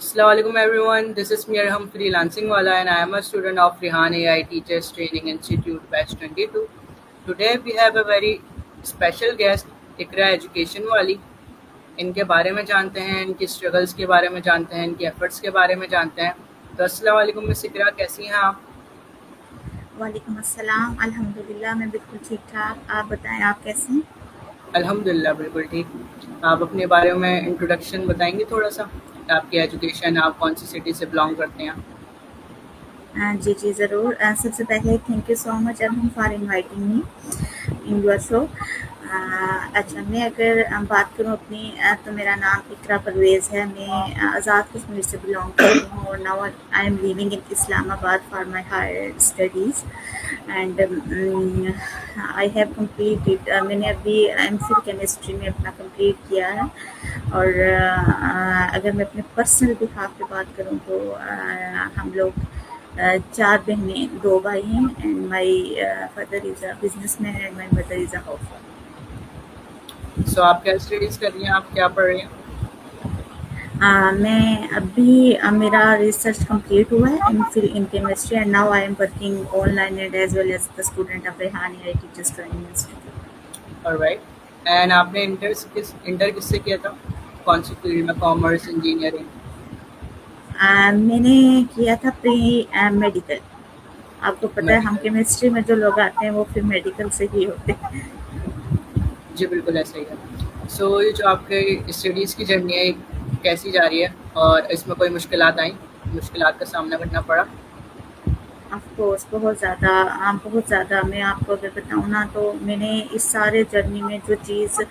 Assalamualaikum everyone. This is me Arham Freelancing Wala and I am a student of Rihan AI Teachers Training Institute Batch 22. Today we have a very special guest, Iqra education वाली। इनके बारे में जानते हैं, इनकी struggles के बारे में जानते हैं, इनकी एफर्ट्स के बारे में जानते हैं। तो अस्सलाम वालेकुम मिस इकरा, कैसी हैं आप? वालेकुम अस्सलाम। अल्हम्दुलिल्लाह मैं बिल्कुल ठीक-ठाक। आप बताएँ आप कैसे हैं? अल्हम्दुलिल्लाह बिल्कुल ठीक। आप अपने बारे में इंट्रोडक्शन बताएंगे थोड़ा सा, आपकी एजुकेशन, आप कौन सी सिटी से बिलोंग करते हैं? जी ज़रूर। सबसे पहले thank you so much Arham for inviting me in your show. अच्छा, मैं अगर बात करूँ अपनी, तो मेरा नाम इकरा परवेज़ है। मैं आज़ाद कश्मीर से बिलोंग करती हूँ और now I am living in Islamabad for my higher studies and I have completed, मैंने अभी एमफिल केमिस्ट्री में अपना कंप्लीट किया है। और अगर मैं अपने पर्सनल बिहाफ पे बात करूँ तो हम लोग 4 बहनें, 2 भाई हैं and my father is a businessman and my mother is a housewife. So आप क्या स्टडीज़ कर रही हैं, आप क्या पढ़ रही हैं? मैं अभी मेरा रिसर्च कंप्लीट हुआ है MPhil in chemistry and now I am working online and as well as the student of Rehan AI teachers training institute. Alright. एंड आपने इंटर किससे किया था? कौन सी फील्ड में, कॉमर्स, इंजीनियरिंग? मैंने किया था प्री मेडिकल। आपको पता है हम मेडिकल। केमिस्ट्री में जो लोग आते हैं वो फिर मेडिकल से ही होते हैं। जी बिल्कुल ऐसा ही है। सो ये जो आपके स्टडीज़ की जर्नी है, कैसी जा रही है और इसमें कोई मुश्किलात आई, मुश्किलात का सामना करना पड़ा? ऑफ कोर्स बहुत ज़्यादा मैं आपको अगर बताऊँ ना तो मैंने इस सारे जर्नी में जो चीज़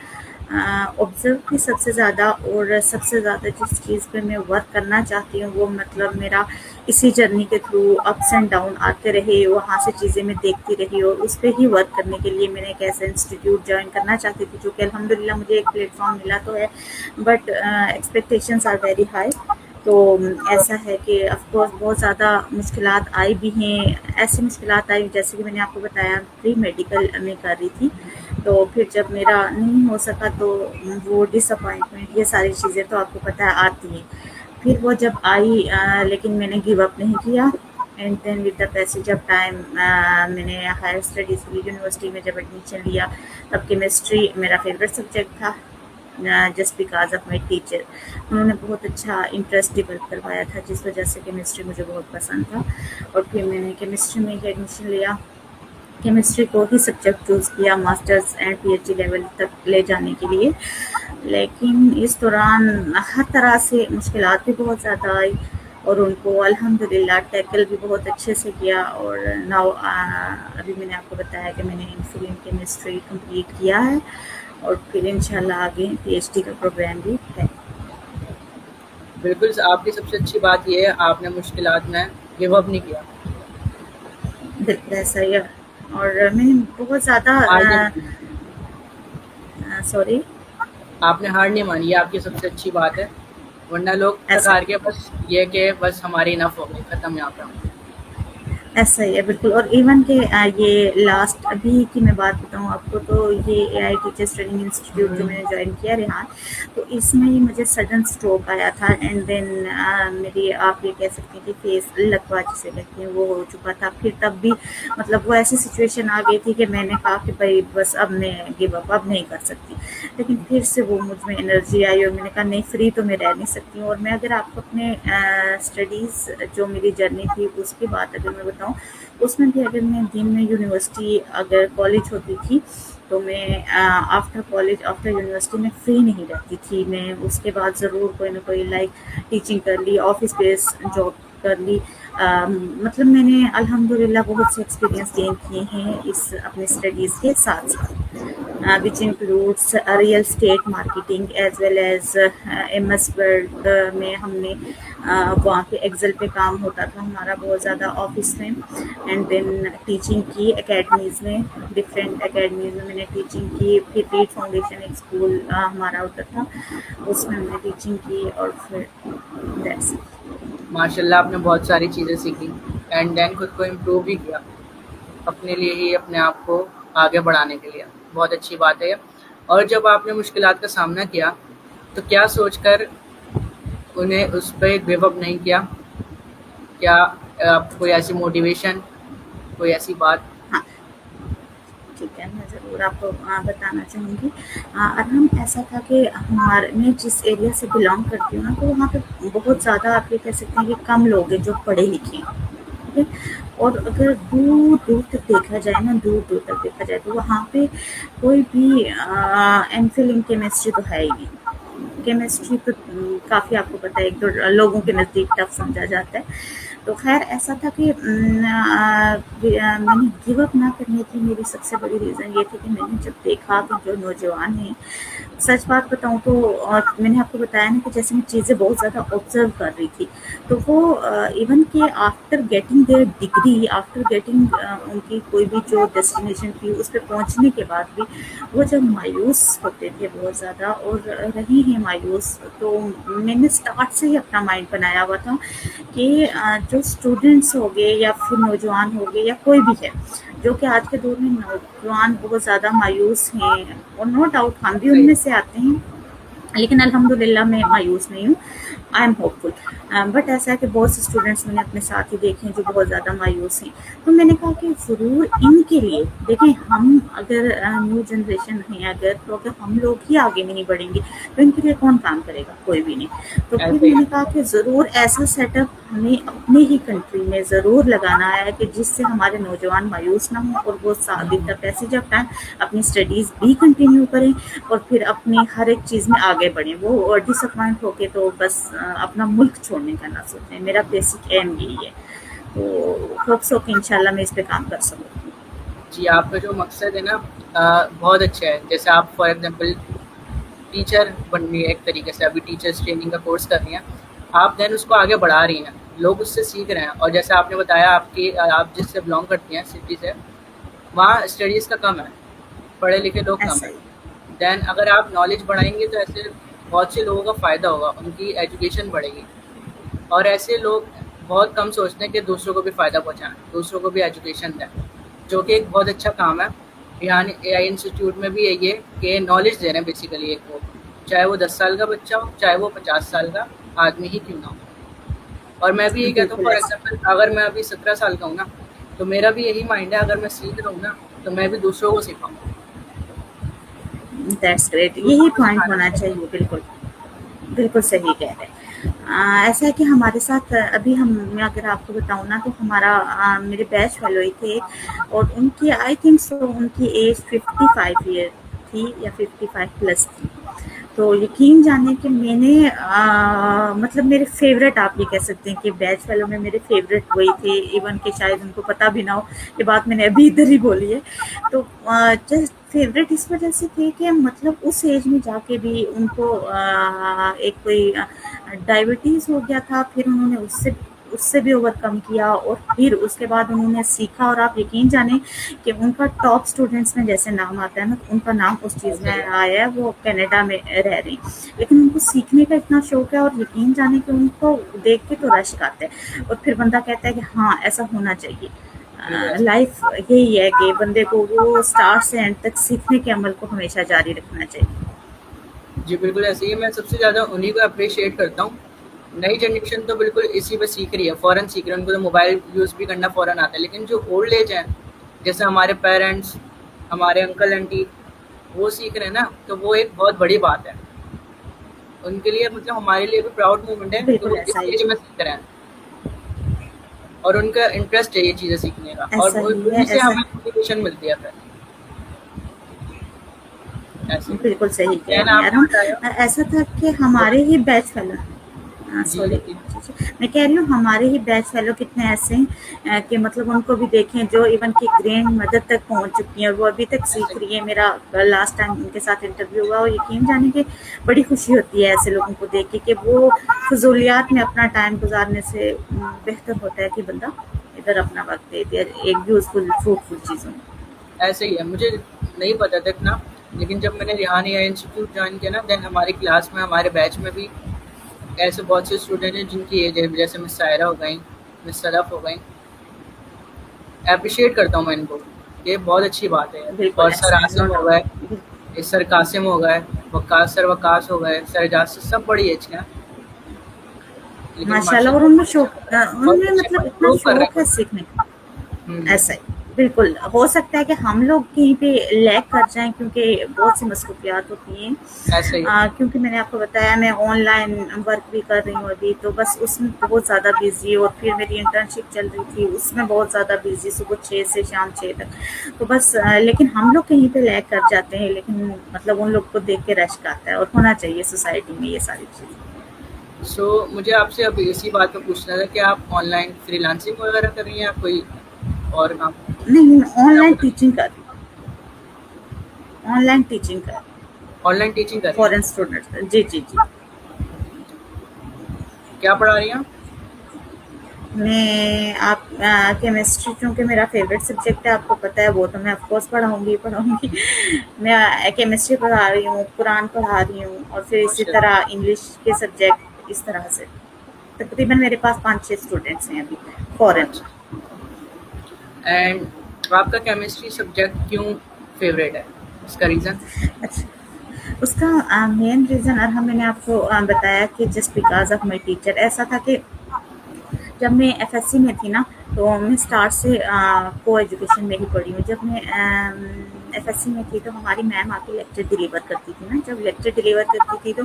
ऑब्ज़र्व की सबसे ज़्यादा और सबसे ज़्यादा जिस चीज़ पे मैं वर्क करना चाहती हूँ वो मतलब मेरा इसी जर्नी के थ्रू अप्स एंड डाउन आते रहे, वहाँ से चीज़ें मैं देखती रही और उस पे ही वर्क करने के लिए मैंने एक ऐसा इंस्टीट्यूट जॉइन करना चाहती थी जो कि अल्हम्दुलिल्लाह मुझे एक प्लेटफॉर्म मिला तो है, but expectations are very high. तो ऐसा है कि ऑफ कोर्स बहुत ज़्यादा मुश्किलात आई भी हैं। ऐसी मुश्किलात आई जैसे कि मैंने आपको बताया प्री मेडिकल में कर रही थी, तो फिर जब मेरा नहीं हो सका तो वो डिसअपॉइंटमेंट, ये सारी चीज़ें तो आपको पता है आती हैं। फिर वो जब आई लेकिन मैंने गिव अप नहीं किया and then with the passage of time मैंने हायर स्टडीज़ के लिए यूनिवर्सिटी में जब एडमिशन लिया तब केमिस्ट्री मेरा फेवरेट सब्जेक्ट था, just because of my teacher. उन्होंने बहुत अच्छा इंटरेस्ट डेवलप करवाया था जिस वजह से केमिस्ट्री मुझे बहुत पसंद था और फिर मैंने केमिस्ट्री में ही एडमिशन लिया। केमिस्ट्री को ही सब्जेक्ट चूज़ किया मास्टर्स एंड पीएचडी लेवल तक ले जाने के लिए, लेकिन इस दौरान हर तरह से मुश्किलात भी बहुत ज़्यादा आई और उनको अल्हम्दुलिल्लाह टैकल भी बहुत अच्छे से किया। और नाउ अभी मैंने आपको बताया कि मैंने एमफिल इन केमिस्ट्री कंप्लीट किया है और फिर इंशाल्लाह आगे पीएचडी का प्रोग्राम भी है। बिल्कुल, आपकी सबसे अच्छी बात ये है आपने मुश्किलात में गिव अप नहीं किया। बिल्कुल ऐसा ही है और मैंने बहुत ज़्यादा हार नहीं मानी। सॉरी आपने हार नहीं मानी, ये आपकी सबसे अच्छी बात है। वरना लोग थक ऐसा हार के बस ये कि बस हमारी इनफ हो गई, खत्म यहाँ पे। ऐसा ही है बिल्कुल। और इवन के ये लास्ट अभी की मैं बात बताऊँ आपको तो ये एआई टीचर्स ट्रेनिंग इंस्टीट्यूट जो मैंने ज्वाइन किया रेहान, तो इसमें ही मुझे सडन स्ट्रोक आया था एंड देन मेरी आप ये कह सकते हैं कि फेस लकवा जिसे कहते हैं वो हो चुका था। फिर तब भी मतलब वो ऐसी सिचुएशन आ गई थी कि मैंने कहा कि भाई बस अब मैं गिव अप अब नहीं कर सकती, लेकिन फिर से वो मुझ में एनर्जी आई और मैंने कहा नहीं फ्री तो मैं रह नहीं सकती हूँ। और मैं अगर आपको अपने स्टडीज़ जो मेरी जर्नी थी उसकी बात अगर मैं बताऊँ, उसमें भी अगर मैं दिन में यूनिवर्सिटी अगर कॉलेज होती थी तो मैं आफ्टर कॉलेज आफ्टर यूनिवर्सिटी में फ्री नहीं रहती थी। मैं उसके बाद ज़रूर कोई ना कोई लाइक टीचिंग कर ली, ऑफिस बेस जॉब कर ली। मतलब मैंने अल्हम्दुलिल्लाह बहुत से एक्सपीरियंस गेन किए हैं इस अपने स्टडीज़ के साथ साथ, which includes real estate marketing as well as MS Word में हमने वहाँ पे एक्सेल पे काम होता था हमारा बहुत ज़्यादा ऑफिस में। एंड देन टीचिंग की एकेडमीज़ में, डिफरेंट एकेडमीज़ में मैंने टीचिंग की। फिर रीड फाउंडेशन एक स्कूल हमारा होता था, उसमें मैंने टीचिंग की और फिर दैट्स इट। माशाल्लाह आपने बहुत सारी चीज़ें सीखी एंड देन खुद को इम्प्रूव भी किया, अपने लिए ही, अपने आप को आगे बढ़ाने के लिए। बहुत अच्छी बात है ये। और जब आपने मुश्किलात का सामना किया तो क्या सोचकर उन्हें उस पे गिव अप नहीं किया? क्या कोई ऐसी मोटिवेशन, कोई ऐसी बात? हाँ, ठीक है, मैं ज़रूर आपको बताना चाहूँगी। अरहम ऐसा था कि मैं जिस एरिया से बिलॉन्ग करती हूँ ना, तो वहाँ पे बहुत ज़्यादा आप ये कह सकते हैं कि कम लोग हैं जो पढ़े लिखे हैं, ठीक है? और अगर दूर-दूर तक देखा जाए ना, दूर-दूर तक देखा जाए तो वहाँ पे कोई भी एमफिल इन केमिस्ट्री तो है ही नहीं। केमिस्ट्री तो काफ़ी आपको पता है, एक तो लोगों के नज़दीक टफ समझा जाता है। तो ख़ैर ऐसा था कि मैंने गिव अप ना करने की मेरी सबसे बड़ी रीज़न ये थी कि मैंने जब देखा कि जो नौजवान हैं, सच बात बताऊँ तो मैंने आपको बताया ना कि जैसे मैं चीज़ें बहुत ज़्यादा ऑब्ज़र्व कर रही थी, तो वो इवन कि after getting there degree, after getting उनकी कोई भी जो डेस्टिनेशन थी, उस पे पहुँचने के बाद भी वो जब मायूस होते थे बहुत ज़्यादा और रहे हैं मायूस, तो मैंने स्टार्ट से ही अपना माइंड बनाया हुआ था कि जो स्टूडेंट्स हो गए या फिर नौजवान हो गए या कोई भी है, जो कि आज के दौर में नौजवान बहुत ज़्यादा मायूस हैं और नो डाउट हम भी सही। उनमें से आते हैं, लेकिन अल्हम्दुलिल्लाह मैं मायूस नहीं हूँ, आई एम होपफुल। बट ऐसा है कि बहुत से स्टूडेंट्स मैंने अपने साथ ही देखे हैं जो बहुत ज़्यादा मायूस हैं। तो मैंने कहा कि ज़रूर इनके लिए देखें, हम अगर न्यू जनरेशन हैं अगर, तो अगर हम लोग ही आगे नहीं बढ़ेंगे तो इनके लिए कौन काम करेगा? कोई भी नहीं। तो फिर ऐसे ही मैंने है। कहा कि ज़रूर ऐसा सेटअप हमें अपने ही कंट्री में ज़रूर लगाना है कि जिससे हमारे नौजवान मायूस ना हों और वो with the passage of time अपनी स्टडीज़ भी कंटिन्यू करें और फिर अपनी हर एक चीज़ में आगे बढ़ें। वो डिसअपॉइंट होके तो बस अपना मुल्क छोड़ने का ना सोचें। मेरा बेसिक एम यही है। तो होप सो कि इंशाल्लाह मैं इस पे काम कर सकूँ। जी, आपका जो मकसद है ना बहुत अच्छा है। जैसे आप फॉर एग्ज़ाम्पल टीचर बन रही है एक तरीके से, अभी टीचर्स ट्रेनिंग का कोर्स कर रही हैं, आप देन उसको आगे बढ़ा रही हैं, लोग उससे सीख रहे हैं। और जैसे आपने बताया आपकी आप जिससे बिलॉन्ग करती हैं सिटी से, वहाँ स्टडीज़ का कम है, पढ़े लिखे लोग कम ऐसा हैं। ही। देन अगर आप नॉलेज बढ़ाएँगे तो ऐसे बहुत से लोगों का फ़ायदा होगा, उनकी एजुकेशन बढ़ेगी। और ऐसे लोग बहुत कम सोचते हैं कि दूसरों को भी फ़ायदा पहुँचाएँ, दूसरों को भी एजुकेशन दें, जो कि एक बहुत अच्छा काम है। यहाँ एआई इंस्टीट्यूट में भी यही है कि नॉलेज दे रहे हैं बेसिकली एक को, चाहे वो 10 साल का बच्चा हो, चाहे वो 50 साल का आदमी ही क्यों ना हो। और मैं भी यही कहता हूँ बिल्कुल फॉर ऐसा। एग्ज़ाम्पल अगर मैं अभी 17 साल का हूँ ना, तो मेरा भी यही माइंड है अगर मैं सीख रहा हूँ ना, तो मैं भी दूसरों को सिखाऊँ, दैट्स ग्रेट, यही दूसरों को पॉइंट सिखाना होना चाहिए। चाहिए। बिल्कुल, बिल्कुल सही कह रहे हैं। ऐसा है कि हमारे साथ अभी हम मैं अगर आपको बताऊँ ना तो हमारा मेरे बैच फेलो ही थे और उनकी आई थिंक सो उनकी एज 55 ईयर थी या 55 प्लस थी। तो यकीन जाने कि मैंने मतलब मेरे फ़ेवरेट आप ये कह सकते हैं कि बैच फेलो में मेरे फ़ेवरेट वही थे, इवन कि शायद उनको पता भी ना हो, ये बात मैंने अभी इधर ही बोली है। तो जस्ट फ़ेवरेट इस वज़ह से थे कि मतलब उस एज में जाके भी उनको एक कोई डायबिटीज़ हो गया था, फिर उन्होंने उससे उससे भी ओवरकम किया और फिर उसके बाद उन्होंने सीखा और आप यकीन जानें कि उनका टॉप स्टूडेंट्स में जैसे नाम आता है ना, तो उनका नाम उस चीज़ में ऐसे ही है। आया है, वो कनाडा में रह रही हैं। लेकिन उनको सीखने का इतना शौक है और यकीन जानें कि उनको देख के तो रश्क आता है और फिर बंदा कहता है कि हाँ, ऐसा होना चाहिए। बिल्कुल ऐसे ही लाइफ यही है कि बंदे को वो स्टार्ट से एंड तक सीखने के अमल को हमेशा जारी रखना चाहिए। है। जी, बिल्कुल ऐसे ही है। मैं सबसे ज़्यादा उन्हीं को अप्रिशिएट करता हूँ। नई जनरेशन तो बिल्कुल इसी पे सीख रही है, फ़ौरन सीख रही है, उनको तो मोबाइल यूज़ भी करना फ़ौरन आता है। लेकिन जो ओल्ड एज हैं, जैसे हमारे पेरेंट्स, हमारे अंकल आंटी, वो सीख रहे हैं ना, तो वो एक बहुत बड़ी बात है। उनके लिए मतलब हमारे लिए भी प्राउड मोमेंट है कि बिल्कुल वो ऐसा इस ही एज में सीख रहे हैं और उनका इंटरेस्ट है ये चीज़ें सीखने का, और ऐसा वो ही है उन्हीं से ऐसा हमें मोटिवेशन मिलती है फिर, ऐसे। बिल्कुल सही कह देन रहे हैं यार आपने हम। बताया। ऐसा था कि हमारे ही बैच फेलो जी, सॉरी, जी। मैं कह रही हूँ हमारे ही बैच फेलो कितने ऐसे हैं कि मतलब उनको भी देखें जो इवन की ग्रैंड मदर तक पहुँच चुकी हैं और वो अभी तक ऐसे सीख रही है। मेरा लास्ट टाइम उनके साथ इंटरव्यू हुआ और यकीन जाने के बड़ी खुशी होती है ऐसे लोगों को देख के कि वो फजूलियात में अपना टाइम गुजारने से बेहतर होता है कि बंदा इधर अपना वक्त दे दे एक यूजफुल फ्रूटफुल चीज़ों में। ऐसे ही है, मुझे नहीं पता था इतना, लेकिन जब मैंने रिहान एआई इंस्टीट्यूट ज्वाइन किया ना, देन हमारी क्लास में, हमारे बैच में भी ऐसे बहुत से स्टूडेंट हैं जिनकी एज है, जैसे मिस सायरा हो गई, मिस सदफ हो गई। एप्रिशिएट करता हूँ मैं इनको, ये बहुत अच्छी बात है। बिल्कुल और सर ऐसा है, नो आसिम हो गए, डाउट। सर कासिम हो गए, वकास सर वकास हो गए, सर एजाज सर, सब बड़ी एज के हैं। लेकिन माशाल्लाह। और माशाल्लाह उनमें बहुत उनमें अच्छे मतलब इतना इम्प्रूव कर रहे शौक हैं। है सीखने का। हुँ, ऐसा ही, बिल्कुल हो सकता है कि हम लोग कहीं पे लैग कर जाएँ, क्योंकि बहुत सी मसरूफियात होती हैं। ऐसा ही है। क्योंकि मैंने आपको बताया मैं ऑनलाइन वर्क भी कर रही हूँ अभी, तो बस उसमें बहुत ज़्यादा बिज़ी, और फिर मेरी इंटर्नशिप चल रही थी, उसमें बहुत ज़्यादा बिज़ी, सुबह 6 से शाम 6 तक। तो बस लेकिन हम लोग कहीं पे लैग कर जाते हैं, लेकिन मतलब उन लोग को देख के रश्क आता है, और होना चाहिए सोसाइटी में ये सारी चीज़ें। सो मुझे आपसे अब इसी बात पे पूछना था कि आप ऑनलाइन फ्रीलांसिंग वगैरह कर रही हैं या कोई और काम? नहीं, क्या ऑनलाइन पढ़ टीचिंग कर रही हूँ, ऑनलाइन टीचिंग कर रही ऑनलाइन टीचिंग कर हूँ रही हैं? Foreign students. जी, जी, जी। क्या पढ़ा रही हैं आप? मैं आप केमिस्ट्री, चूँकि मेरा फ़ेवरेट सब्जेक्ट है, आपको पता है, वो तो मैं ऑफ़ कोर्स पढ़ाऊँगी ही पढ़ाऊँगी। मैं केमिस्ट्री पढ़ा रही हूँ, कुरान पढ़ा रही हूँ, और फिर इसी माशाल्लाह, तरह इंग्लिश के सब्जेक्ट, इस तरह से। तकरीबन मेरे पास 5-6 स्टूडेंट्स हैं अभी, फ़ॉरेन। अच्छा। एंड आपका केमिस्ट्री सब्जेक्ट क्यों फ़ेवरेट है? इसका रीज़न? अच्छा, उसका मेन रीज़न, और मैंने आपको बताया कि just because of my teacher. ऐसा था कि जब मैं एफएससी में थी ना, तो मैं स्टार्ट से को एजुकेशन में ही पढ़ी हूँ। जब मैं एफएससी में थी, तो हमारी मैम आके लेक्चर डिलीवर करती थी ना, जब लेक्चर डिलीवर करती थी, तो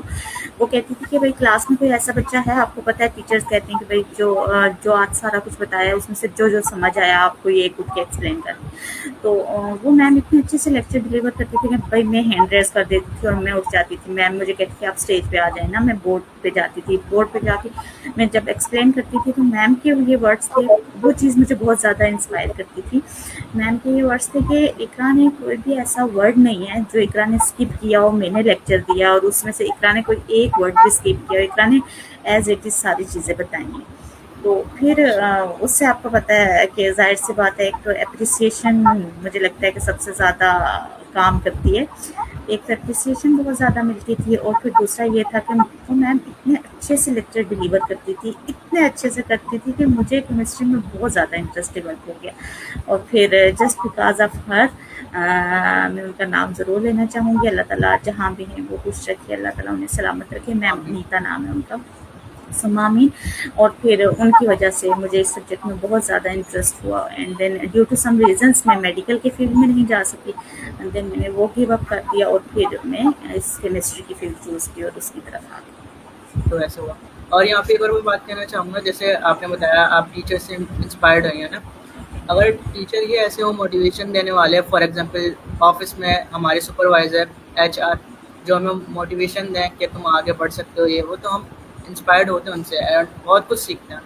वो कहती थी कि भाई क्लास में कोई ऐसा बच्चा है, आपको पता है टीचर्स कहते हैं कि भाई जो आज सारा कुछ बताया है, उसमें से जो जो समझ आया आपको ये उठ के एक्सप्लेन कर। तो वो मैम इतने अच्छे से लेक्चर डिलीवर करती थी कि भाई मैं हैंड रेस कर देती थी और मैं उठ जाती थी। मैम मुझे कहती थी आप स्टेज पे आ जाए ना, मैं बोर्ड पे जाती थी। बोर्ड पे जाके मैं जब एक्सप्लेन करती थी, तो मैम के ये वर्ड्स थे, वो चीज़ मुझे बहुत ज़्यादा इंस्पायर करती थी। मैम के ये वर्ड्स थे कि इकरा ने कोई भी ऐसा वर्ड नहीं है जो इकरा ने स्किप किया हो, मैंने लेक्चर दिया और उसमें से इकरा ने कोई एक वर्ड भी स्किप किया हो, इकरा ने एज इट इज़ सारी चीज़ें बताई हैं। तो फिर उससे आपको पता है कि ज़ाहिर-सी बात है, एक तो एप्रिसिएशन मुझे लगता है कि सबसे ज़्यादा काम करती है। एक तो एप्रिसिएशन बहुत ज़्यादा मिलती थी, और फिर दूसरा ये था कि वो मैम इतने अच्छे से लेक्चर डिलीवर करती थी, इतने अच्छे से करती थी कि मुझे केमिस्ट्री में बहुत ज़्यादा इंटरेस्ट डेवलप हो गया। और फिर जस्ट बिकॉज़ ऑफ हर मैं उनका नाम ज़रूर लेना चाहूँगी। अल्लाह ताला जहाँ भी हैं वो खुश रखे, अल्लाह ताला उन्हें सलामत रखे। मैम आमीन। अनीता नाम है उनका। समामी। और फिर उनकी वजह से मुझे इस सब्जेक्ट में बहुत ज़्यादा इंटरेस्ट हुआ, and then due to some reasons मैं मेडिकल के फील्ड में नहीं जा सकी, एंड देन मैंने वो गिव अप कर दिया, और फिर मैं इस केमिस्ट्री की फील्ड चूज़ की और उसकी तरफ आ गई। तो ऐसा हुआ। और यहाँ पे एक और मैं बात कहना चाहूँगा, जैसे आपने बताया आप टीचर से इंस्पायर्ड हुई हैं ना, अगर टीचर ही ऐसे हो मोटिवेशन देने वाले, फॉर एग्जांपल ऑफिस में हमारे सुपरवाइज़र, एचआर जो हमें मोटिवेशन दें कि तुम आगे बढ़ सकते हो, ये वो, तो हम इंस्पायर्ड होते हैं उनसे और बहुत कुछ सीखते हैं।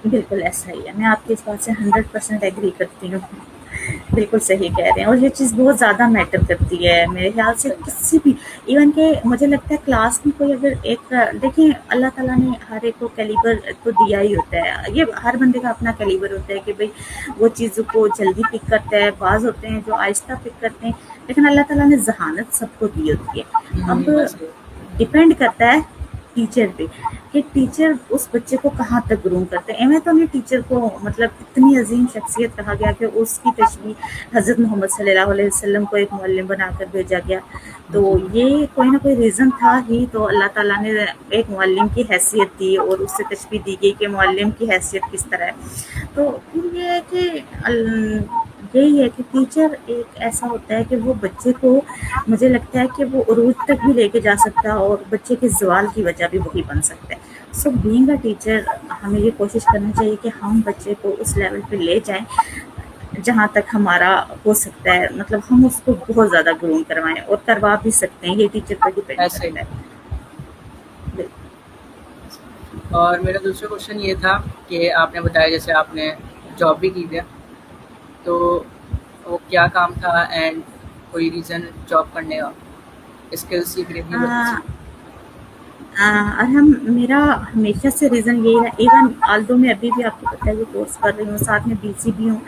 बिल्कुल ऐसा ही है, मैं आपकी इस बात से 100% एग्री करती हूँ। बिल्कुल सही कह रहे हैं, और ये चीज़ बहुत ज़्यादा मैटर करती है मेरे ख्याल से किसी भी, इवन के मुझे लगता है क्लास में कोई अगर एक, देखिए अल्लाह ताला ने हर एक को कैलिबर तो दिया ही होता है, ये हर बंदे का अपना कैलिबर होता है कि भाई वो चीज़ों को जल्दी पिक करता है, बाज़ होते हैं जो आहिस्ता पिक करते हैं, लेकिन अल्लाह ताला ने ज़हानत सबको दी होती है। अब ऐसे डिपेंड करता है टीचर पे कि टीचर उस बच्चे को कहाँ तक ग्रूम करते हैं। एवं तो नहीं, टीचर को मतलब इतनी अजीम शख्सियत कहा गया कि उसकी तशबीह हज़रत मोहम्मद सल्लल्लाहु अलैहि वसल्लम को एक मुअल्लिम बनाकर भेजा गया। तो ये कोई ना कोई रीज़न था ही, तो अल्लाह ताला ने एक मुअल्लिम की हैसियत दी और उससे तशबीह दी गई कि मुअल्लिम की हैसियत किस तरह है। तो फिर ये है कि यही है कि टीचर एक ऐसा होता है कि वो बच्चे को, मुझे लगता है कि वो उरूज तक भी लेके जा सकता है, और बच्चे के ज़वाल की वजह भी वही बन सकता है। सो बीइंग अ टीचर हमें ये कोशिश करनी चाहिए कि हम बच्चे को उस लेवल पे ले जाएँ, जहाँ तक हमारा हो सकता है, मतलब हम उसको बहुत ज़्यादा ग्रूम करवाएँ, और करवा भी सकते हैं, ये टीचर पर डिपेंड ऐसे ही। करता है। बिल्कुल। और मेरा दूसरा क्वेश्चन ये था कि आपने बताया जैसे आपने जॉब भी की है, तो वो क्या काम था एंड कोई रीज़न जॉब करने का, स्किल्स सीखने की अ वजह से? और हम मेरा हमेशा से रीज़न यही है, इवन ऑल्दो मैं अभी भी आपको पता है ये कोर्स कर रही हूँ, साथ में बिजी भी हूँ,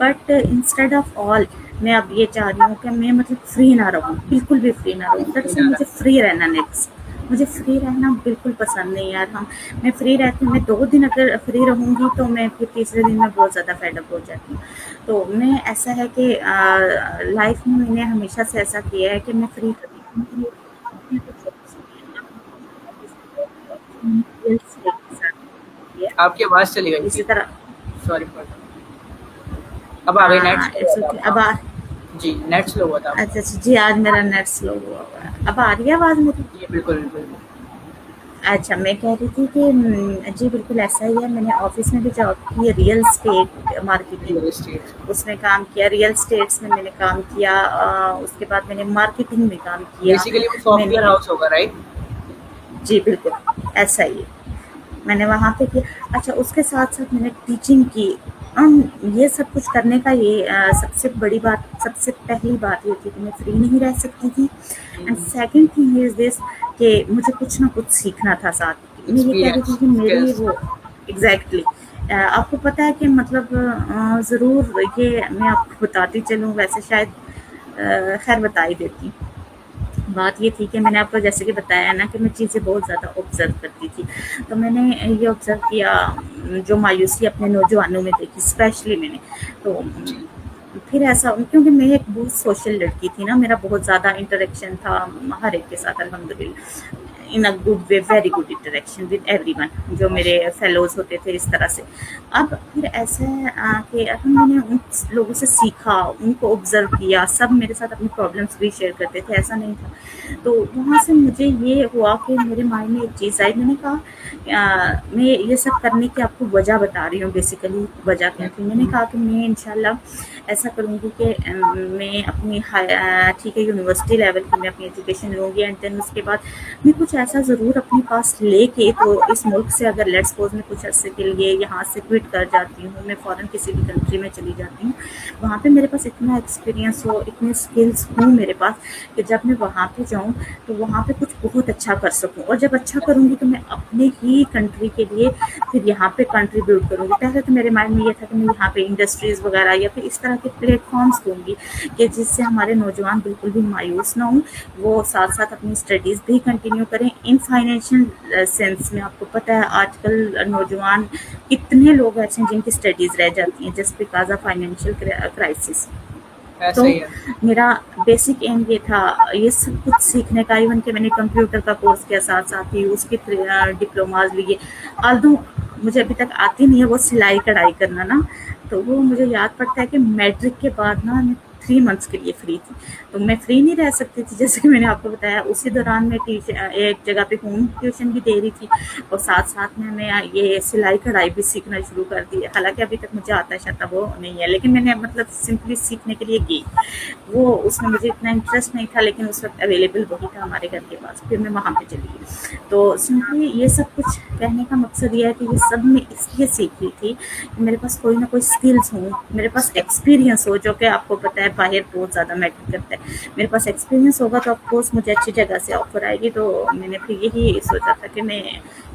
बट इंस्टेड ऑफ ऑल मैं अब ये चाह रही हूँ कि मैं मतलब फ्री ना रहूँ, बिल्कुल भी फ्री ना रहूँ। दरअसल नहीं आ मुझे रहा। फ्री रहना नेक्स्ट, मुझे फ्री रहना बिल्कुल पसंद नहीं यार। हम मैं फ्री रहती हूँ, मैं 2 दिन अगर फ्री रहूँगी तो मैं फिर तीसरे दिन में बहुत ज़्यादा फेडअप हो जाती हूँ। तो मैं, ऐसा है कि लाइफ में मैंने हमेशा से ऐसा किया है कि मैं फ्री कभी हूँ, आपकी आवाज़ चली गई इसी थी। तरह सॉरी फॉर अब आ गई, नेट स्लो हुआ इट्स था ओके। आपका। जी, नेट स्लो हुआ था अच्छा, आपका। अच्छा जी, आज मेरा नेट स्लो हुआ है। अब आ रही है आवाज़ मेरी? जी, बिल्कुल, बिल्कुल। अच्छा, मैं कह रही थी कि जी बिल्कुल ऐसा ही है। मैंने ऑफ़िस में भी जॉब की है, real estate marketing, real estate. उसमें काम किया, रियल एस्टेट्स में मैंने काम किया। उसके बाद मैंने मार्केटिंग में काम किया। बेसिकली वो सॉफ्टवेयर मैंने हाउस होगा, राइट? जी बिल्कुल, ऐसा ही है। मैंने वहाँ पे किया। अच्छा, उसके साथ-साथ मैंने टीचिंग की। ये सब कुछ करने का ये सबसे बड़ी बात, सबसे पहली बात ये थी कि मैं फ्री नहीं रह सकती थी। And hmm, second thing is this कि मुझे कुछ ना कुछ सीखना था साथ। मैं ये कह रही एक्सपीरियंस, थी कि मेरी स्किल्स। वो एग्ज़ैक्टली आपको पता है कि मतलब ज़रूर ये मैं आपको बताती चलूँ, वैसे शायद खैर बता ही देती हूँ। बात ये थी कि मैंने आपको जैसे कि बताया ना कि मैं चीज़ें बहुत ज़्यादा ऑब्ज़र्व करती थी। तो मैंने ये ऑब्ज़र्व किया, जो मायूसी अपने नौजवानों में देखी स्पेशली मैंने। तो जी, फिर ऐसा क्योंकि मैं एक बहुत सोशल लड़की थी ना, मेरा बहुत ज़्यादा इंटरेक्शन था हर एक के साथ अल्हम्दुलिल्लाह। In a good way, very good interaction with everyone, जो मेरे माशाल्लाह। फेलोज़ होते थे इस तरह से। अब फिर ऐसा है कि हम मैंने उन लोगों से सीखा, उनको ऑब्ज़र्व किया, सब मेरे साथ अपनी प्रॉब्लम्स भी शेयर करते थे, ऐसा नहीं था। तो वहाँ से मुझे ये हुआ कि मेरे माइंड में एक चीज़ आई। मैंने कहा मैं ये सब करने की आपको वजह बता रही हूँ। बेसिकली वजह क्या हुँ, थी, मैंने कहा कि मैं इंशाल्लाह ऐसा करूँगी कि मैं अपनी ठीक है, यूनिवर्सिटी लेवल की मैं अपनी एजुकेशन लूँगी एंड देन उसके बाद मैं कुछ ऐसा ज़रूर अपने पास लेके, तो इस मुल्क से अगर लेट्स सपोज़ मैं कुछ अरसे के लिए यहाँ से क्विट कर जाती हूँ, मैं फ़ॉरेन किसी भी कंट्री में चली जाती हूँ, वहाँ पे मेरे पास इतना एक्सपीरियंस हो, इतने स्किल्स हों मेरे पास कि जब मैं वहाँ पे जाऊँ तो वहाँ पे कुछ बहुत अच्छा कर सकूँ। और जब अच्छा करूँगी तो मैं अपने ही कंट्री के लिए फिर यहाँ पे कंट्रीब्यूट करूँगी। पहले तो मेरे माइंड में ये था कि मैं यहाँ पे इंडस्ट्रीज़ वगैरह या फिर इस तरह के प्लेटफ़ॉर्म्स दूँगी कि जिससे हमारे नौजवान बिल्कुल भी मायूस ना हों, वो साथ-साथ अपनी स्टडीज़ भी कंटिन्यू करें इन फाइनेंशियल सेंस में। आपको पता है आजकल नौजवान कितने लोग ऐसे हैं जिनकी स्टडीज़ रह जाती हैं just because of financial crisis. ऐसा तो ही है। मेरा बेसिक एम ये था, ये सब कुछ सीखने का। इवन कि मैंने कंप्यूटर का कोर्स किया साथ-साथ ही, उसके डिप्लोमाज़ लिए। ऑल्दो मुझे अभी तक आती नहीं है वो सिलाई-कढ़ाई करना ना, तो वो मुझे याद पड़ता है कि मैट्रिक के बाद ना मैं 3 मंथ्स के लिए फ्री थी। तो मैं फ्री नहीं रह सकती थी, जैसे कि मैंने आपको बताया। उसी दौरान मैं एक जगह पे होम ट्यूशन भी दे रही थी और साथ-साथ में मैं ये सिलाई-कढ़ाई भी सीखना शुरू कर दी। हालाँकि अभी तक मुझे आता-शाता वो नहीं है, लेकिन मैंने मतलब सिंपली सीखने के लिए की। वो उसमें मुझे इतना इंटरेस्ट नहीं था, लेकिन उस वक़्त अवेलेबल वही था हमारे घर के पास, फिर मैं वहाँ पे चली गई। तो सिंपली ये सब कुछ कहने का मकसद ये है कि ये सब मैं इसलिए सीख रही थी कि मेरे पास कोई ना कोई स्किल्स हों, मेरे पास एक्सपीरियंस हो, जो कि आपको पता है बाहर बहुत ज़्यादा मैटर करता है। मेरे पास एक्सपीरियंस होगा तो ऑफ कोर्स मुझे अच्छी जगह से ऑफ़र आएगी। तो मैंने फिर यही सोचा था कि मैं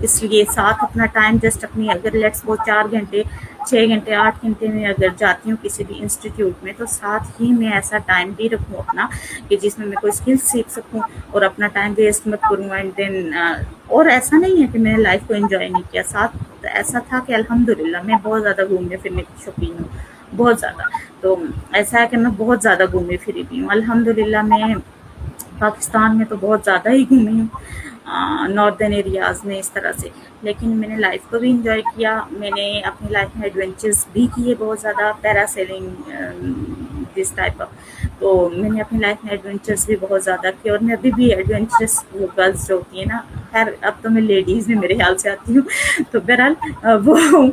इसलिए साथ अपना टाइम जस्ट अपनी अगर लेट्स वो 4 घंटे, 6 घंटे, 8 घंटे में अगर जाती हूँ किसी भी इंस्टीट्यूट में, तो साथ ही मैं ऐसा टाइम भी रखूँ अपना कि जिसमें मैं कोई स्किल सीख सकूँ और अपना टाइम वेस्ट मत करूँ। एंड देन और ऐसा नहीं है कि मैंने लाइफ को एंजॉय नहीं किया। साथ ऐसा था कि अल्हम्दुलिल्लाह मैं बहुत ज़्यादा घूमने फिरने की शौकीन हूँ, बहुत ज़्यादा। तो ऐसा है कि मैं बहुत ज़्यादा घूमी फिरी भी हूँ अल्हम्दुलिल्लाह। मैं पाकिस्तान में तो बहुत ज़्यादा ही घूमी हूँ, नॉर्दर्न एरियाज़ में इस तरह से। लेकिन मैंने लाइफ़ को भी एंजॉय किया। मैंने अपनी लाइफ़ में एडवेंचर्स भी किए बहुत ज़्यादा, पैरासेलिंग दिस टाइप ऑफ। तो मैंने अपनी लाइफ़ में एडवेंचर्स भी बहुत ज़्यादा किए और मैं अभी भी एडवेंचरस वो गर्ल्स जो होती है ना, खैर अब तो मैं लेडीज़ में मेरे ख्याल से आती हूँ तो बहरहाल वो हूँ।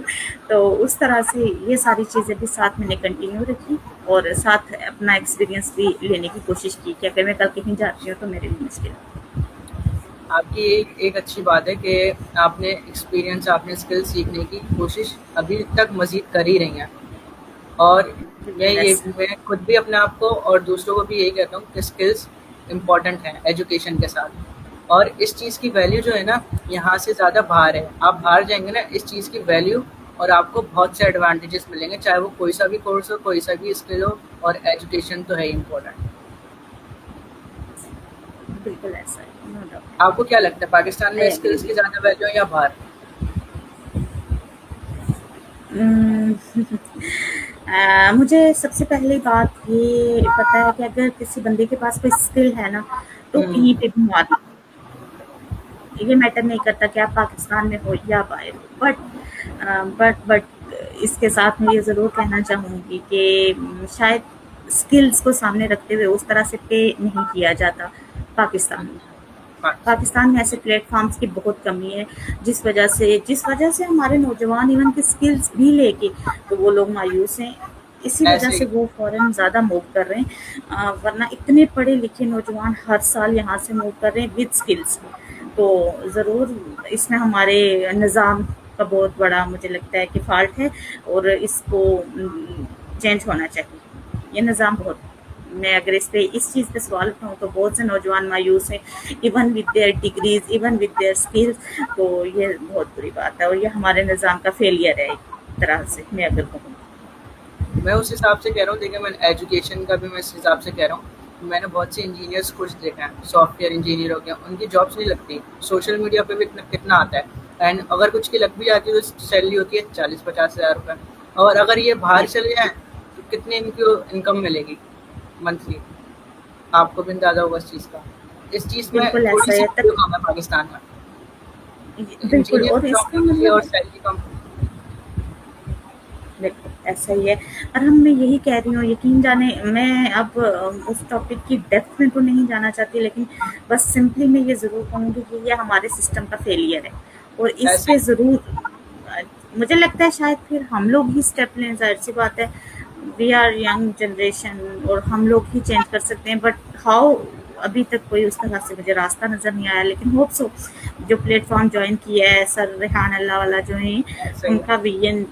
तो उस तरह से ये सारी चीज़ें भी साथ मैंने कंटिन्यू रखी और साथ अपना एक्सपीरियंस भी लेने की कोशिश की कि अगर मैं कल कहीं जाती हूँ तो मेरे लिए मुश्किल है। आपकी एक एक अच्छी बात है कि आपने एक्सपीरियंस, आपने स्किल सीखने की कोशिश अभी तक मज़ीद कर ही रही हैं। और बिल्कुल ऐसा। मैं खुद भी अपने आप को और दूसरों को भी यही कहता हूँ कि स्किल्स इम्पोर्टेंट हैं एजुकेशन के साथ। और इस चीज़ की वैल्यू जो है ना, यहाँ से ज़्यादा बाहर है। आप बाहर जाएँगे ना, इस चीज़ की वैल्यू और आपको बहुत से एडवांटेजेस मिलेंगे, चाहे वो कोई सा भी कोर्स हो, कोई सा भी स्किल हो, और एजुकेशन तो है ही इम्पोर्टेंट। बिल्कुल ऐसा है, नो डाउट। आपको क्या लगता है, पाकिस्तान आई में एग्री स्किल्स की विद ज़्यादा वैल्यू है या बाहर? यू। मुझे सबसे पहली बात ये पता है कि अगर किसी बंदे के पास कोई स्किल है ना, तो हुँ, कहीं पे भी मार, ये मैटर नहीं करता कि आप पाकिस्तान में हो या बाहर हो। बट बट इसके साथ मैं ये ज़रूर कहना चाहूँगी कि शायद स्किल्स को सामने रखते हुए उस तरह से पे नहीं किया जाता पाकिस्तान में। पाकिस्तान। पाकिस्तान में ऐसे प्लेटफ़ॉर्म्स की बहुत कमी है, जिस वजह से हमारे नौजवान इवन कि स्किल्स भी लेके तो वो लोग मायूस हैं। इसी वजह ऐसे से ही वो फ़ॉरेन ज़्यादा मूव कर रहे हैं। वरना इतने पढ़े-लिखे नौजवान हर साल यहाँ से मूव कर रहे हैं विद स्किल्स। तो ज़रूर इसमें हमारे निज़ाम का बहुत बड़ा मुझे लगता है कि फ़ॉल्ट है और इसको चेंज होना चाहिए। ये निज़ाम बहुत मैं अगर इस चीज़ पे सवाल उठाऊँ तो बहुत से नौजवान मायूस हैं even with their degrees even with their skills. तो ये बहुत बुरी बात है और ये हमारे निज़ाम का फेलियर है एक तरह से मैं अगर कहूँ। मैं उस हिसाब से कह रहा हूँ, देखिए मैं एजुकेशन का भी मैं इस हिसाब से कह रहा हूँ। मैंने बहुत से इंजीनियर्स कुछ देखा है, सॉफ्टवेयर इंजीनियर हो गया, उनकी जॉब्स नहीं लगती। सोशल मीडिया पे भी कितना आता है, एंड अगर कुछ की लग भी जाती है तो सैलरी होती है 40-50 हज़ार रुपये। और अगर ये बाहर चले जाएँ तो कितनी इनकी इनकम मिलेगी मंथली, आपको भी अंदाजा होगा इस चीज़ का। इस चीज़ में बिल्कुल थोड़ी ऐसा सी है तक कम है पाकिस्तान में। बिल्कुल इंजीनियर और की जॉब इसका मिलती है और मतलब सैलरी कम। बिल्कुल, ऐसा ही है। और हम मैं यही कह रही हूँ यकीन जाने मैं अब उस टॉपिक की डेप्थ में तो नहीं जाना चाहती लेकिन बस सिंपली मैं ये ज़रूर कहूँगी कि ये हमारे सिस्टम का फेलियर है और इस ऐसे पे ज़रूर अ, मुझे लगता है शायद फिर हम लोग ही स्टेप लें, ज़ाहिर-सी बात है। वी आर यंग जनरेशन और हम लोग ही चेंज कर सकते हैं बट हाउ अभी तक कोई उस तरह से मुझे रास्ता नज़र नहीं आया लेकिन होप सो जो प्लेटफ़ॉर्म जॉइन किया है सर रेहान अल्लाह वाला जो है ऐसे ही उनका विज़न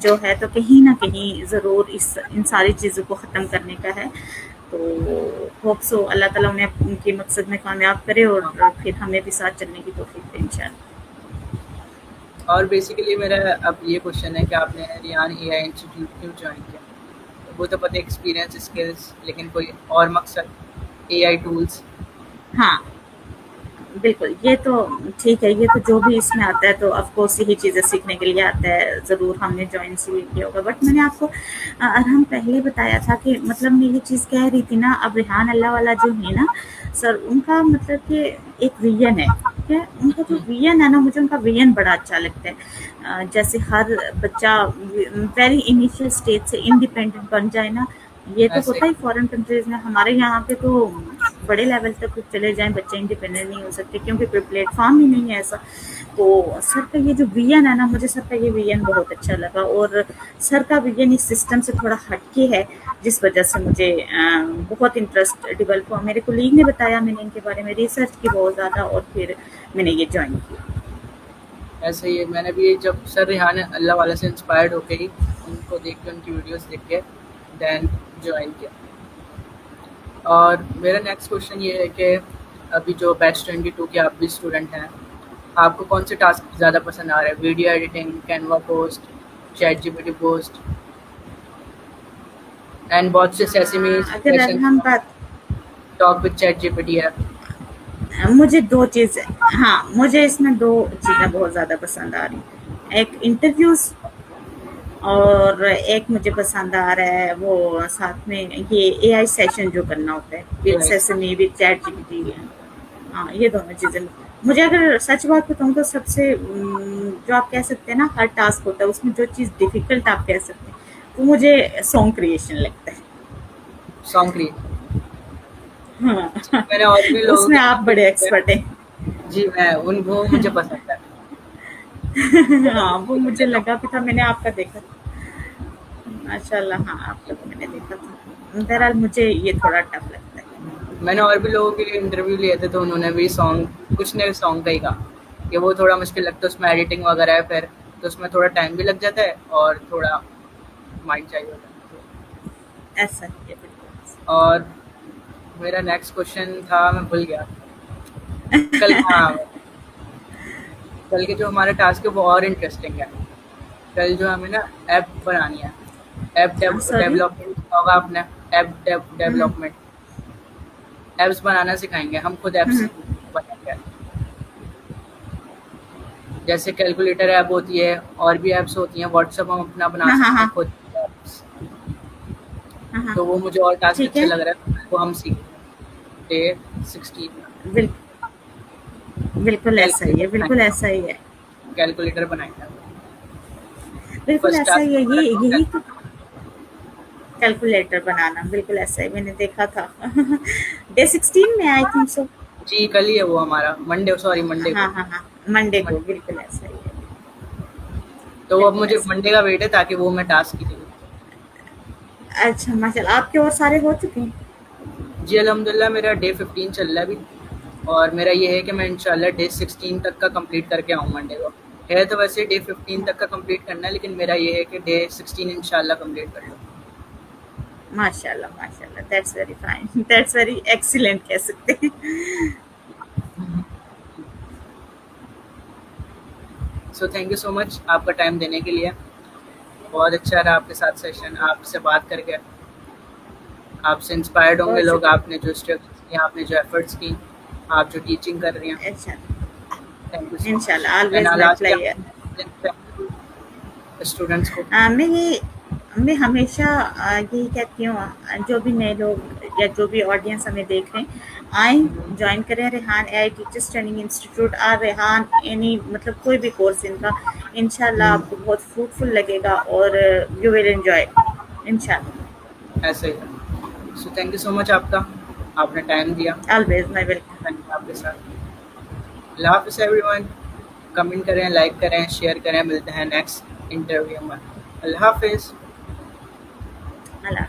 जो है तो कहीं न कहीं ज़रूर इस इन सारी चीज़ों को ख़त्म करने का है। तो होप सो अल्लाह ताला उन्हें उनके मकसद में कामयाब करे और है। फिर हमें भी साथ चलने की तौफ़ीक दे इंशाअल्लाह। और बेसिकली मेरा अब ये क्वेश्चन है कि आपने रियान एआई इंस्टीट्यूट क्यों ज्वाइन किया? वो तो पता है एक्सपीरियंस, स्किल्स, लेकिन कोई और मकसद? AI tools? हाँ। बिल्कुल, ये तो ठीक है, ये तो जो भी इसमें आता है तो ऑफ़ कोर्स यही चीज़ें सीखने के लिए आता है, ज़रूर हमने जॉइन इसीलिए किया होगा। बट मैंने आपको अरहम पहले बताया था कि मतलब मैं ये चीज़ कह रही थी ना अब रेहान अल्लाह वाला जो है ना सर उनका मतलब कि एक विज़न है, ठीक है? उनका जो हुँ, विज़न है ना मुझे उनका विज़न बड़ा अच्छा लगता है। जैसे हर बच्चा वेरी इनिशियल स्टेज से इंडिपेंडेंट बन जाए ना, ये तो ऐसे होता ही। ही फ़ॉरेन कंट्रीज़ में, हमारे यहाँ पे तो बड़े लेवल तक चले जाएँ बच्चे इंडिपेंडेंट नहीं हो सकते क्योंकि कोई प्लेटफ़ॉर्म ही नहीं है ऐसा। तो सर का ये जो विज़न है ना मुझे सर का ये विज़न बहुत अच्छा लगा और सर का विज़न इस सिस्टम से थोड़ा हट के है जिस वज़ह से मुझे बहुत इंटरेस्ट डेवलप हुआ। मेरे कोलीग ने बताया मैंने इनके बारे में रिसर्च की बहुत ज़्यादा और फिर मैंने ये जॉइन किया। ऐसे ही मैंने भी जब सर रिहान अल्लाह वाला से इंस्पायर्ड होके ही उनको देख के, उनकी वीडियोज़ देख के देन जॉइन किया। और मेरा नेक्स्ट क्वेश्चन ये है कि अभी जो बैच 22 के आप भी स्टूडेंट हैं, आपको कौन से टास्क ज़्यादा पसंद आ रहे हैं? Video editing, Canva post, ChatGPT post, and बहुत से सेसेमी अगर सेशंस, हम बात टॉक विद चैटजीपीटी है। मुझे 2 चीज़ें हाँ, मुझे इसमें 2 चीज़ें बहुत ज़्यादा पसंद आ रही हैं। एक इंटरव्यूज़ और एक मुझे पसंद आ रहा है वो साथ में ये एआई सेशन जो करना होता है विद एआई से। Sesame with ChatGPT. हाँ, ये दोनों चीज़ें मुझे अगर सच बात बताऊँ तो सबसे जो आप कह सकते हैं ना हर टास्क होता है उसमें जो चीज़ डिफ़िकल्ट आप कह सकते हैं, वो मुझे सॉन्ग क्रिएशन लगता है। Song creation. जी, हाँ, मैंने और भी लोगों उसमें के आप साथ भी बड़े देखा एक्सपर्ट हैं। है। जी, मैं उन वो मुझे पसंद है। बहुत हाँ, वो अच्छी कर मुझे लेता हूँ। लगा भी था मैंने आपका देखा था। माशाल्लाह हाँ, आपका तो मैंने देखा था। हाँ, बहरहाल मुझे ये थोड़ा टफ लगता है। मैंने और भी लोगों के लिए इंटरव्यू लिए थे तो उन्होंने भी सॉन्ग, कुछ ने सॉन्ग का ही कहा कि वो थोड़ा मुश्किल लगता है, उसमें एडिटिंग वगैरह है फिर, तो उसमें थोड़ा टाइम भी लग जाता है और थोड़ा माइंड चाहिए होता है। ऐसा ही है बिल्कुल। और मेरा नेक्स्ट क्वेश्चन था, मैं भूल गया। कल, हाँ, कल के जो हमारे टास्क है वो और इंटरेस्टिंग है। कल जो हमें ना ऐप बनानी है, ऐप सॉरी? डेवलपमेंट होगा आपने, ऐप हुँ, डेवलपमेंट, ऐप्स बनाना सिखाएंगे, हम खुद ऐप्स हुँ। बनाएंगे। जैसे कैलकुलेटर ऐप होती है, और भी ऐप्स होती हैं, व्हाट्सएप हम अपना बना हाँ, हाँ, सकते हैं हाँ। खुद ऐप्स। हाँ, हाँ। तो वो मुझे और टास्क ठीक अच्छा है। लग रहा है, वो हम सीखेंगे डे 16 में। बिल बिल्कुल ऐसा ही है, कैलकुलेटर बिल्कुल बनाएंगे, ऐसा ही है। कैलकुलेटर बनाएंगे। बिल्कुल फर्स्ट ऐसा ही टास्क है, ये हमारा यही तो calculate। कैलकुलेटर बनाना, बिल्कुल ऐसा ही मैंने देखा था। डे 16 में आई थिंक सो। जी कल ही है वो हमारा, मंडे, सॉरी मंडे हाँ, को। हाँ, हाँ, मंडे को, मंडे बिल्कुल ऐसा ही है, तो अब बिल्कुल मुझे ऐसा मंडे का वेट है ताकि वो मैं टास्क की करूँ। ही। अच्छा माशाल्लाह, आपके और सारे हो चुके हैं? जी अल्हम्दुलिल्लाह मेरा डे 15 चल रहा है अभी, और मेरा ये है कि मैं इंशाल्लाह डे 16 तक का कंप्लीट करके आऊँ मंडे को। है तो वैसे डे 15 तक का कंप्लीट करना है, लेकिन मेरा ये है कि डे 16 इंशाल्लाह कंप्लीट कर लूँ। माशाल्लाह, माशाल्लाह, that's very fine, that's very excellent कह सकते हैं। सो थैंक यू सो मच आपका टाइम देने के लिए। बहुत अच्छा रहा आपके साथ सेशन, आपसे बात करके। आपसे इंस्पायर्ड होंगे बहुत लोग, शुक्रिया। आपने जो स्ट्रगल्स किए, आपने जो एफर्ट्स की, आप जो टीचिंग कर रही हैं। अच्छा, थैंक यू सो मच। इंशाल्लाह, and always my lastly player. Students को। मैं हमेशा यही कहती हूँ, जो भी नए लोग या जो भी ऑडियंस हमें देख रहे हैं, आए, जॉइन करें Rehan AI teachers training institute, और रेहान एनी मतलब कोई भी कोर्स इनका, इंशाल्लाह आपको बहुत फ्रूटफुल लगेगा और यू विल एंजॉय इंशाल्लाह। ऐसे ही। So thank you so much आपका, आपने टाइम दिया। Always my welcome. Thank you आपके साथ। अल्लाह हाफ़िज़ एवरीवन। कमेंट करें, लाइक करें, शेयर करें। मिलते हैं नेक्स्ट इंटरव्यू में। अल्लाह हाफ़िज़। अल्लाह